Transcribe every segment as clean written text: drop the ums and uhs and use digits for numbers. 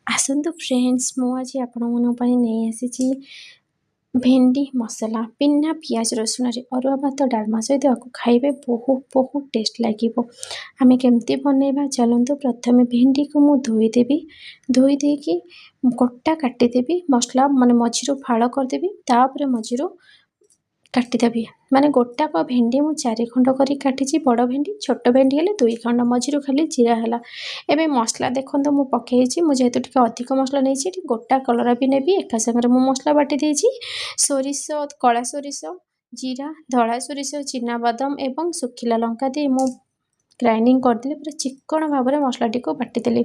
आसतु friends मु आज आपण नहीं आसी भेंडी मसला बिना पियाज रसुण अरुआ भात डालमा सहित खाइबे बहुत बहुत टेस्ट लगे। आमे केमती बनैबा चलतु। प्रथम भेंडी को मु धोईदेवी, धोई देकी गोटा काटिदेवी, मसला माने मझीरू फाड़ करदेवी, तापर मझीरू काटिदेवी। माने गोटाक भेंडी मु 4 खंड करी काटिची। बड़ भेंडी छोट भेंडी हेले 2 खंड, मझीरू खाली जीरा हला। एबे मसला देखंतु मु पकेइची, मु जेहेतु टिके अधिक मसला नेइची, गोटा कलरा भी नेबी। एका संगे मु मसला बाटी देइची। सोरिष, कला सोरिष, जीरा, धड़ा सोरिष, चिना बादाम एवं सुखिला लंका दे मु ग्राइंडिंग करदेली। पूरा चिकन भाव में मसला टी को बाटी देली।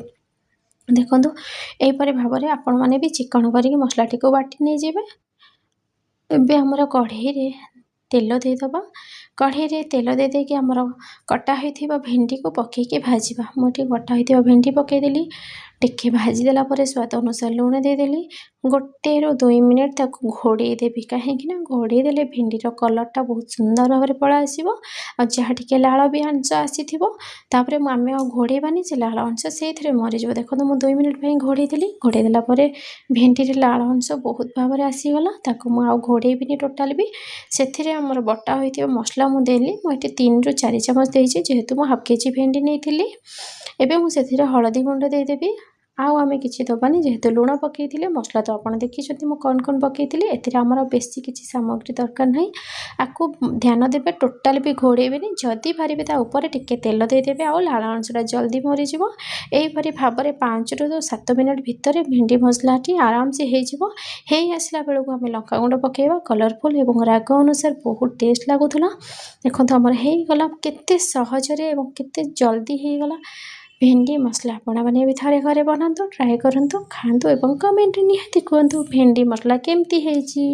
देखंतु एपरि भाव में आपण माने भी चिकन करी मसला टी को बाटी नै जेबे। एबे हमर कढ़ई रे तेल देदबा। कढ़ई रे तेल दे देके हमर कटा होइथिबा भेंडी को पकेइके भाजिबा। मुठी कटा होइथिबा भेंडी पकेइदेली। टिके भाजी देला परे स्वाद अनुसार लुण देदेली। 1 ରୁ 2 मिनिट ताकू घोड़े देबी, कहीं घोड़े देले भेंडी रो कलरटा बहुत सुंदर भाव में पड़ा आसीबो। आ जहाँ टिके लाल भी अंश आसीथिबो तापरे आमे घोड़ेबानी से लाल अंश से मरी जो। देखो मु 2 मिनिट पई घोड़े देली। घोड़े देला परे भेंडी रे लाल अंश बहुत भाव में आसीगला। ताकू मु आ घोड़ेबिनी टोटाल भी। सेथिरे हमर बटा होइथिबा मसला मु देली। मु एठी 3 ରୁ 4 चामच देइछि, जेहेतु मु हाफ केजी भेंडी नेइथिली। एबे मु सेथिरे हळदी गुंड देदेबी। आउ आमे किछि दबानी, जेहेतु लुण पकेइथिले। मसला तो आपण देखिछथि मु कोन कोन पकेइथिले। एथिरे हमर बेसी किछि सामग्री दरकार नै। आकु ध्यान देबे, टोटाल भी घोड़ेबेनी। जदि पारिबे ता ऊपर टिके तेल देदेबे, आउ लाल अंशटा जल्दी मरि जिवो। एई परि भाव में 5 ରୁ 7 मिनिट भितर भेंडी मसलाटी आराम से हेइ जिवो। हेइ आसला बेलकु आमे लंका गुंड पकेइबा। कलरफुल एवं राग अनुसार बहुत टेस्ट लागुथला। देखंतु हमर हेइ गला केते सहजरे एवं केते जल्दी हेइ गला भेंडी मसला। आपण माने भी थारे घरे बनांतु, ट्राई करंतु, खांतु एवं कमेंट निहाती कहंतु भेंडी मसला केमती हेइची।